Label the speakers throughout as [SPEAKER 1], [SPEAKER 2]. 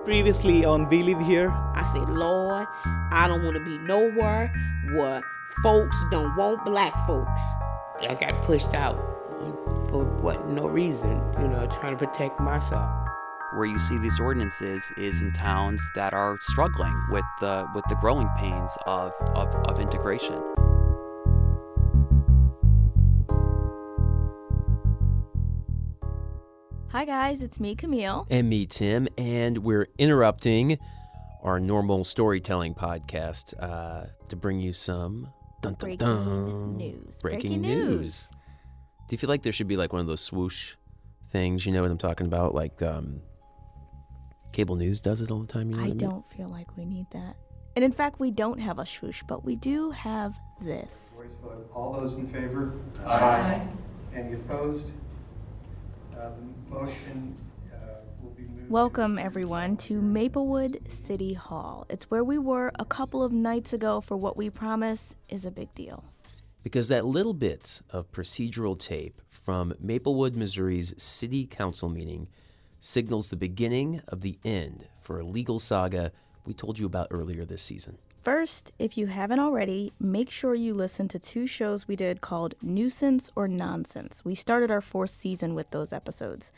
[SPEAKER 1] Previously on We Live Here.
[SPEAKER 2] I said, Lord, I don't want to be nowhere where folks don't want black folks. I got pushed out for no reason, trying to protect myself.
[SPEAKER 3] Where you see these ordinances is in towns that are struggling with the growing pains of integration.
[SPEAKER 4] Hi guys, it's me, Camille.
[SPEAKER 5] And me, Tim, and we're interrupting our normal storytelling podcast to bring you some
[SPEAKER 4] Breaking news.
[SPEAKER 5] Breaking news. Do you feel like there should be like one of those swoosh things? You know what I'm talking about? Like cable news does it all the time. You know
[SPEAKER 4] I
[SPEAKER 5] what I mean?
[SPEAKER 4] don't feel like we need that. And in fact, we don't have a swoosh, but we do have this.
[SPEAKER 6] Voice vote. All those in favor? Aye. Any opposed? The motion will be moved.
[SPEAKER 4] Welcome, everyone, to Maplewood City Hall. It's where we were a couple of nights ago for what we promise is a big deal.
[SPEAKER 5] Because that little bit of procedural tape from Maplewood, Missouri's city council meeting signals the beginning of the end for a legal saga we told you about earlier this season.
[SPEAKER 4] First, if you haven't already, make sure you listen to two shows we did called Nuisance or Nonsense. We started our fourth season with those episodes.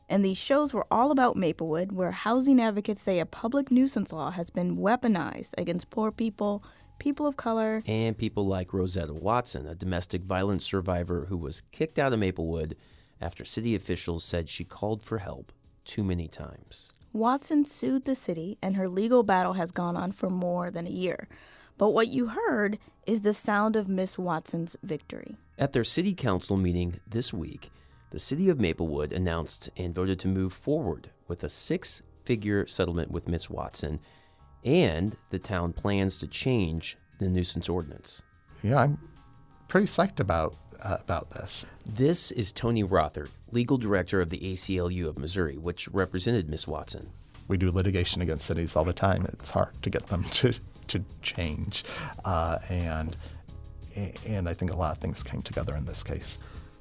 [SPEAKER 4] And these shows were all about Maplewood, where housing advocates say a public nuisance law has been weaponized against poor people, people of color,
[SPEAKER 5] and people like Rosetta Watson, a domestic violence survivor who was kicked out of Maplewood after city officials said she called for help too many times.
[SPEAKER 4] Watson sued the city, and her legal battle has gone on for more than a year. But what you heard is the sound of Miss Watson's victory.
[SPEAKER 5] At their city council meeting this week, the city of Maplewood announced and voted to move forward with a 6-figure settlement with Miss Watson, and the town plans to change the nuisance ordinance.
[SPEAKER 7] Yeah, I'm pretty psyched about this.
[SPEAKER 5] This is Tony Rothert, legal director of the ACLU of Missouri, which represented Miss Watson.
[SPEAKER 7] We do litigation against cities all the time. It's hard to get them to change, and I think a lot of things came together in this case.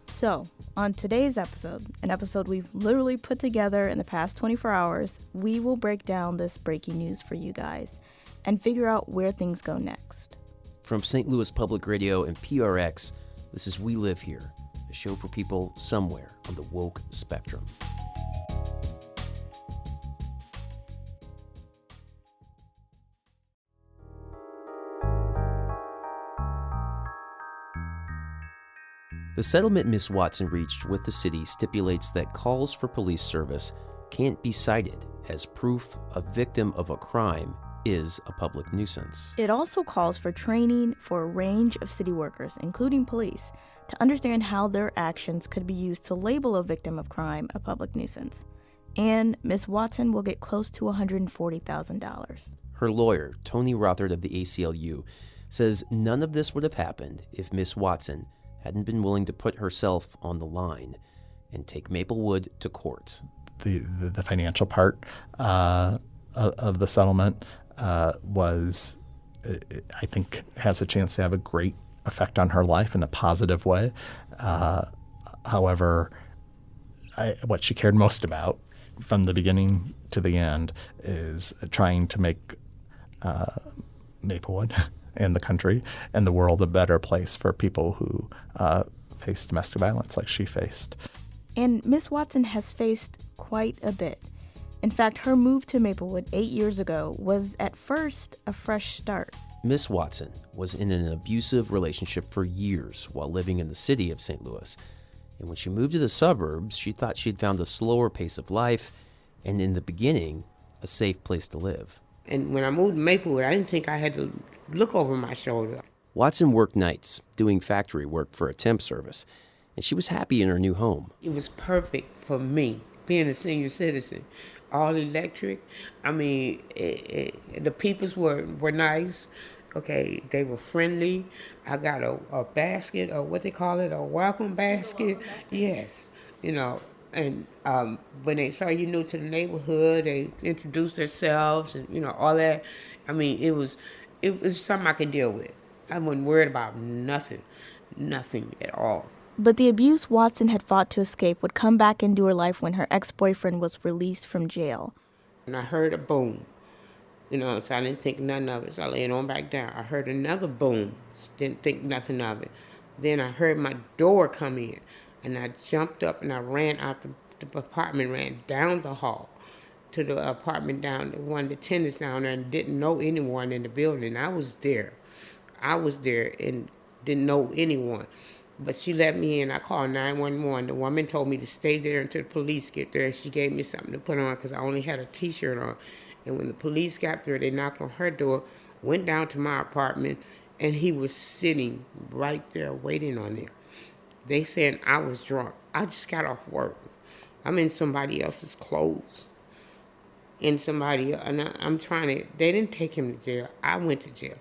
[SPEAKER 4] So, on today's episode, an episode we've literally put together in the past 24 hours, we will break down this breaking news for you guys and figure out where things go next.
[SPEAKER 5] From St. Louis Public Radio and PRX, this is We Live Here, a show for people somewhere on the woke spectrum. The settlement Miss Watson reached with the city stipulates that calls for police service can't be cited as proof a victim of a crime is a public nuisance.
[SPEAKER 4] It also calls for training for a range of city workers, including police, to understand how their actions could be used to label a victim of crime a public nuisance. And Miss Watson will get close to $140,000.
[SPEAKER 5] Her lawyer, Tony Rothert of the ACLU, says none of this would have happened if Miss Watson hadn't been willing to put herself on the line and take Maplewood to court.
[SPEAKER 7] The financial part of the settlement was, I think, has a chance to have a great effect on her life in a positive way. However, what she cared most about from the beginning to the end is trying to make Maplewood and the country and the world a better place for people who face domestic violence like she faced.
[SPEAKER 4] And Miss Watson has faced quite a bit. In fact, her move to Maplewood 8 years ago was at first a fresh start.
[SPEAKER 5] Miss Watson was in an abusive relationship for years while living in the city of St. Louis. And when she moved to the suburbs, she thought she'd found a slower pace of life and, in the beginning, a safe place to live.
[SPEAKER 2] And when I moved to Maplewood, I didn't think I had to look over my shoulder.
[SPEAKER 5] Watson worked nights, doing factory work for a temp service, and she was happy in her new home.
[SPEAKER 2] It was perfect for me, being a senior citizen. All electric. I mean, the peoples were nice. Okay, they were friendly. I got a basket, or what they call it, a welcome basket. Yes, and when they saw you new to the neighborhood, they introduced themselves and, all that. I mean, it was something I could deal with. I wasn't worried about nothing at all.
[SPEAKER 4] But the abuse Watson had fought to escape would come back into her life when her ex-boyfriend was released from jail.
[SPEAKER 2] And I heard a boom, so I didn't think nothing of it. So I laid on back down. I heard another boom, didn't think nothing of it. Then I heard my door come in, and I jumped up and I ran out the apartment, ran down the hall to the apartment down, one of the tenants down there, and didn't know anyone in the building. I was there and didn't know anyone. But she let me in. I called 911. The woman told me to stay there until the police get there. She gave me something to put on because I only had a T-shirt on. And when the police got there, they knocked on her door, went down to my apartment, and he was sitting right there waiting on them. They said I was drunk. I just got off work. I'm in somebody else's clothes. And I'm trying to, they didn't take him to jail. I went to jail.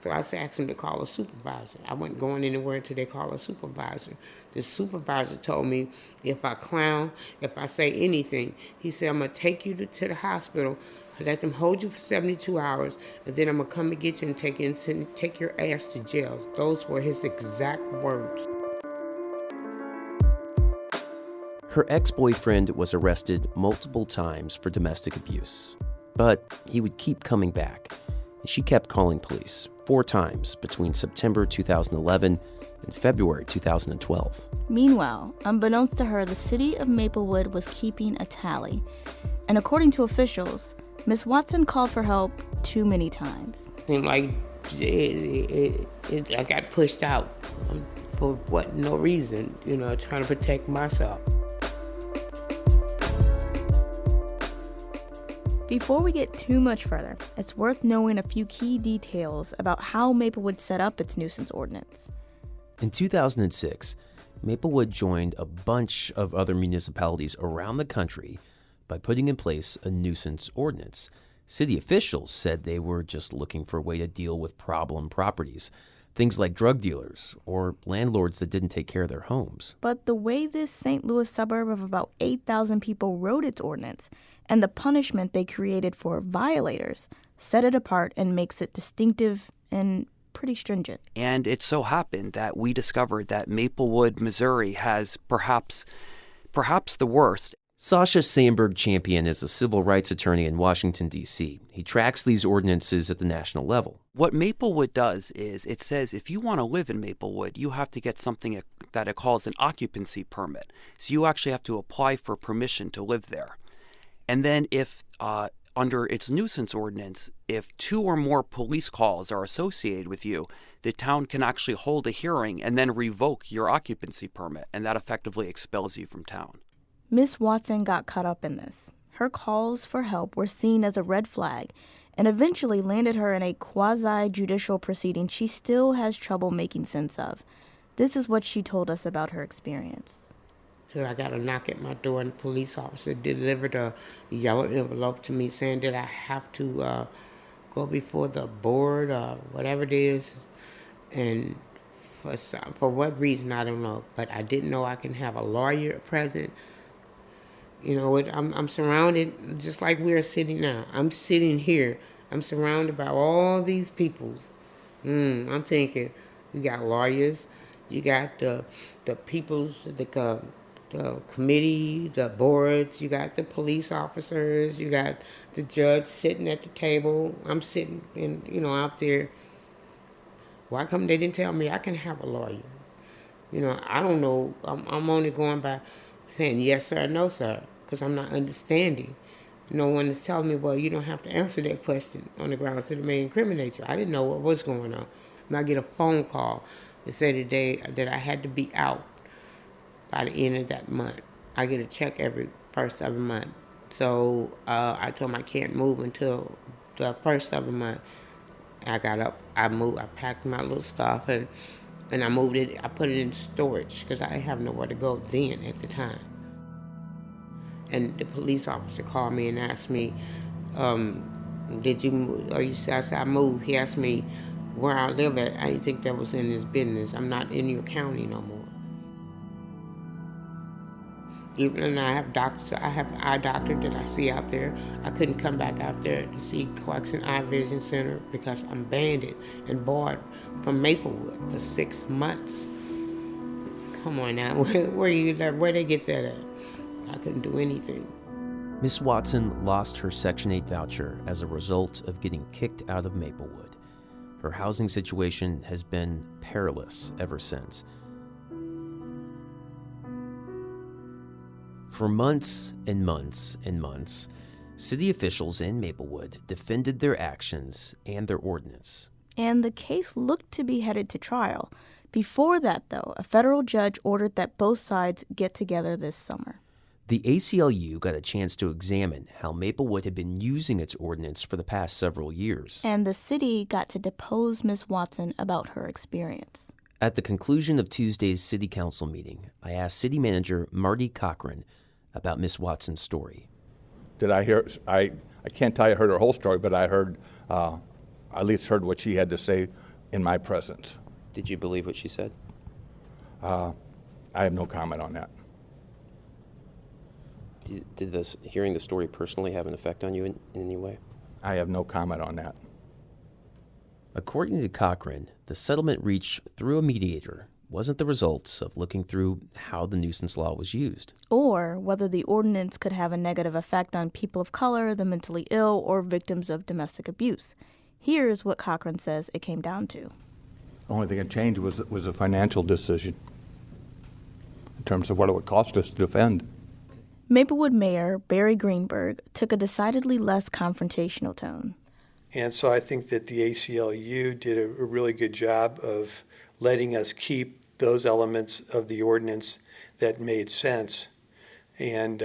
[SPEAKER 2] So I asked him to call a supervisor. I wasn't going anywhere until they call a supervisor. The supervisor told me if I clown, if I say anything, he said, I'm going to take you to the hospital, let them hold you for 72 hours, and then I'm going to come and get you and take your ass to jail. Those were his exact words.
[SPEAKER 5] Her ex-boyfriend was arrested multiple times for domestic abuse, but he would keep coming back, and she kept calling police 4 times between September 2011 and February 2012.
[SPEAKER 4] Meanwhile, unbeknownst to her, the city of Maplewood was keeping a tally. And according to officials, Miss Watson called for help too many times.
[SPEAKER 2] It seemed like I got pushed out for no reason, trying to protect myself.
[SPEAKER 4] Before we get too much further, it's worth knowing a few key details about how Maplewood set up its nuisance ordinance.
[SPEAKER 5] In 2006, Maplewood joined a bunch of other municipalities around the country by putting in place a nuisance ordinance. City officials said they were just looking for a way to deal with problem properties, things like drug dealers or landlords that didn't take care of their homes.
[SPEAKER 4] But the way this St. Louis suburb of about 8,000 people wrote its ordinance and the punishment they created for violators set it apart and makes it distinctive and pretty stringent.
[SPEAKER 3] And it so happened that we discovered that Maplewood, Missouri has perhaps the worst.
[SPEAKER 5] Sasha Sandberg-Champion is a civil rights attorney in Washington, D.C. He tracks these ordinances at the national level.
[SPEAKER 3] What Maplewood does is it says if you want to live in Maplewood, you have to get something that it calls an occupancy permit. So you actually have to apply for permission to live there. And then if under its nuisance ordinance, if 2 or more police calls are associated with you, the town can actually hold a hearing and then revoke your occupancy permit, and that effectively expels you from town.
[SPEAKER 4] Miss Watson got caught up in this. Her calls for help were seen as a red flag and eventually landed her in a quasi-judicial proceeding she still has trouble making sense of. This is what she told us about her experience.
[SPEAKER 2] So I got a knock at my door, and the police officer delivered a yellow envelope to me saying that I have to go before the board or whatever it is. And for what reason, I don't know. But I didn't know I can have a lawyer present. I'm surrounded, just like we're sitting now. I'm sitting here. I'm surrounded by all these people. I'm thinking, you got lawyers, you got the people's, the committee, the boards, you got the police officers, you got the judge sitting at the table. I'm sitting out there. Why come they didn't tell me I can have a lawyer? I don't know. I'm only going by saying yes sir, no sir, because I'm not understanding. No one is telling me, well, you don't have to answer that question on the grounds that it may incriminate you. I didn't know what was going on. And I get a phone call that said today that I had to be out by the end of that month. I get a check every first of the month. So I told them I can't move until the first of the month. I got up, I moved, I packed my little stuff and I moved it, I put it in storage because I didn't have nowhere to go then at the time. And the police officer called me and asked me, did you move? I said, I moved. He asked me where I live at. I didn't think that was in his business. I'm not in your county no more. Even though I have doctors, I have an eye doctor that I see out there. I couldn't come back out there to see Clarkson Eye Vision Center because I'm banned and barred from Maplewood for 6 months. Come on now, where they get that at? I couldn't do anything.
[SPEAKER 5] Miss Watson lost her Section 8 voucher as a result of getting kicked out of Maplewood. Her housing situation has been perilous ever since. For months and months and months, city officials in Maplewood defended their actions and their ordinance.
[SPEAKER 4] And the case looked to be headed to trial. Before that, though, a federal judge ordered that both sides get together this summer.
[SPEAKER 5] The ACLU got a chance to examine how Maplewood had been using its ordinance for the past several years.
[SPEAKER 4] And the city got to depose Miss Watson about her experience.
[SPEAKER 5] At the conclusion of Tuesday's city council meeting, I asked city manager Marty Cochran about Miss Watson's story.
[SPEAKER 8] Did I hear? I can't tell you I heard her whole story, but I heard, at least heard what she had to say in my presence.
[SPEAKER 9] Did you believe what she said?
[SPEAKER 8] I have no comment on that.
[SPEAKER 9] Did this hearing the story personally have an effect on you in any way?
[SPEAKER 8] I have no comment on that.
[SPEAKER 5] According to Cochran, the settlement reached through a mediator wasn't the results of looking through how the nuisance law was used.
[SPEAKER 4] Or whether the ordinance could have a negative effect on people of color, the mentally ill, or victims of domestic abuse. Here's what Cochran says it came down to.
[SPEAKER 8] The only thing that changed was a financial decision in terms of what it would cost us to defend.
[SPEAKER 4] Maplewood Mayor Barry Greenberg took a decidedly less confrontational tone.
[SPEAKER 6] And so I think that the ACLU did a really good job of letting us keep those elements of the ordinance that made sense. And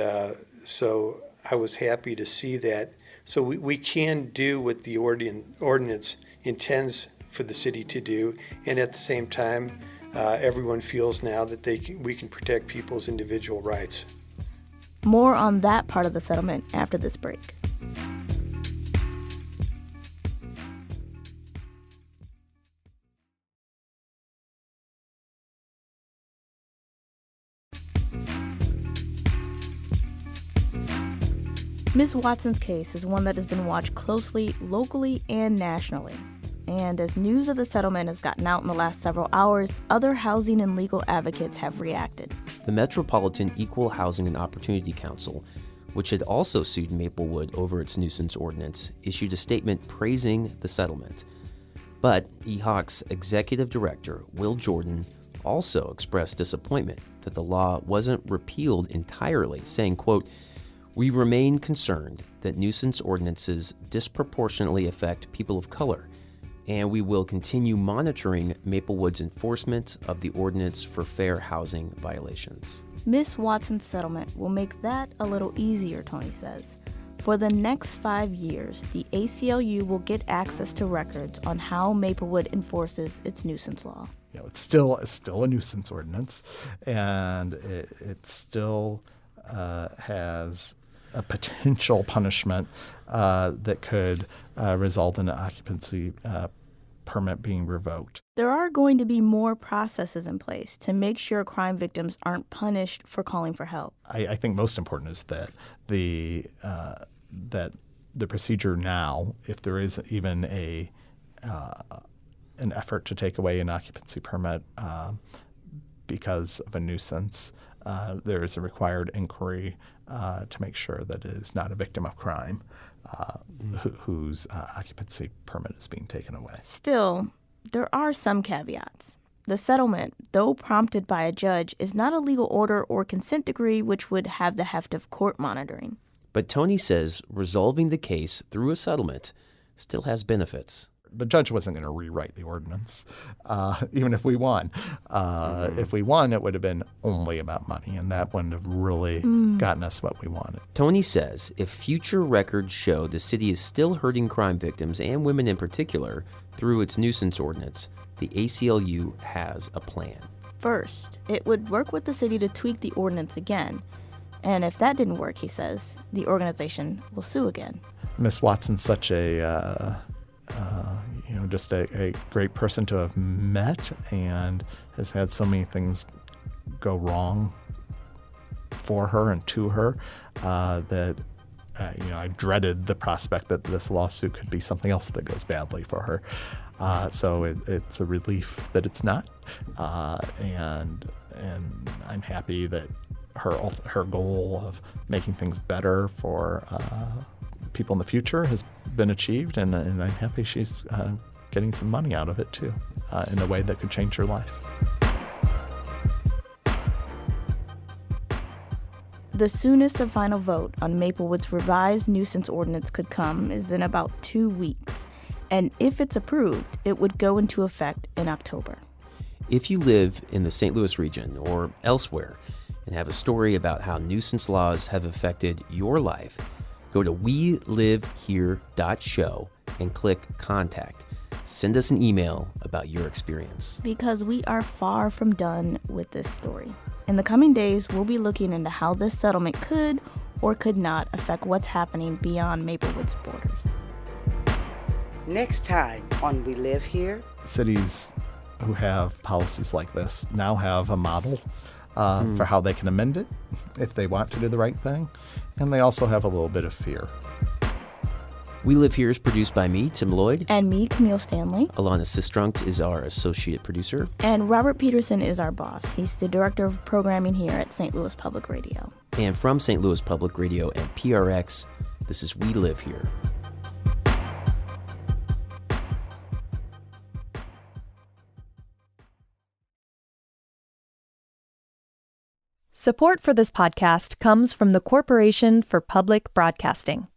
[SPEAKER 6] so I was happy to see that. So we can do what the ordinance intends for the city to do, and at the same time, everyone feels now that we can protect people's individual rights.
[SPEAKER 4] More on that part of the settlement after this break. Ms. Watson's case is one that has been watched closely locally and nationally. And as news of the settlement has gotten out in the last several hours, other housing and legal advocates have reacted.
[SPEAKER 5] The Metropolitan Equal Housing and Opportunity Council, which had also sued Maplewood over its nuisance ordinance, issued a statement praising the settlement. But EHOC's executive director, Will Jordan, also expressed disappointment that the law wasn't repealed entirely, saying, quote, "We remain concerned that nuisance ordinances disproportionately affect people of color, and we will continue monitoring Maplewood's enforcement of the ordinance for fair housing violations."
[SPEAKER 4] Miss Watson's settlement will make that a little easier, Tony says. For the next 5 years, the ACLU will get access to records on how Maplewood enforces its nuisance law.
[SPEAKER 7] You know, it's still a nuisance ordinance, and it still has a potential punishment that could result in an occupancy permit being revoked.
[SPEAKER 4] There are going to be more processes in place to make sure crime victims aren't punished for calling for help.
[SPEAKER 7] I think most important is that the procedure now, if there is even an effort to take away an occupancy permit because of a nuisance, there is a required inquiry to make sure that it is not a victim of crime whose occupancy permit is being taken away.
[SPEAKER 4] Still, there are some caveats. The settlement, though prompted by a judge, is not a legal order or consent decree which would have the heft of court monitoring.
[SPEAKER 5] But Tony says resolving the case through a settlement still has benefits.
[SPEAKER 7] The judge wasn't going to rewrite the ordinance, even if we won. If we won, it would have been only about money, and that wouldn't have really gotten us what we wanted.
[SPEAKER 5] Tony says if future records show the city is still hurting crime victims and women in particular through its nuisance ordinance, the ACLU has a plan.
[SPEAKER 4] First, it would work with the city to tweak the ordinance again. And if that didn't work, he says, the organization will sue again.
[SPEAKER 7] Miss Watson's such just a great person to have met, and has had so many things go wrong for her and to her that I dreaded the prospect that this lawsuit could be something else that goes badly for her. So it's a relief that it's not, and I'm happy that her goal of making things better for people in the future has been achieved, and I'm happy she's getting some money out of it too, in a way that could change her life.
[SPEAKER 4] The soonest a final vote on Maplewood's revised nuisance ordinance could come is in about 2 weeks. And if it's approved, it would go into effect in October.
[SPEAKER 5] If you live in the St. Louis region or elsewhere and have a story about how nuisance laws have affected your life, go to welivhere.show and click Contact. Send us an email about your experience.
[SPEAKER 4] Because we are far from done with this story. In the coming days, we'll be looking into how this settlement could or could not affect what's happening beyond Maplewood's borders.
[SPEAKER 10] Next time on We Live Here.
[SPEAKER 7] Cities who have policies like this now have a model for how they can amend it if they want to do the right thing, and they also have a little bit of fear.
[SPEAKER 5] We Live Here is produced by me, Tim Lloyd.
[SPEAKER 4] And me, Camille Stanley.
[SPEAKER 5] Alana Sistrunk is our associate producer.
[SPEAKER 4] And Robert Peterson is our boss. He's the director of programming here at St. Louis Public Radio.
[SPEAKER 5] And from St. Louis Public Radio and PRX, this is We Live Here.
[SPEAKER 11] Support for this podcast comes from the Corporation for Public Broadcasting.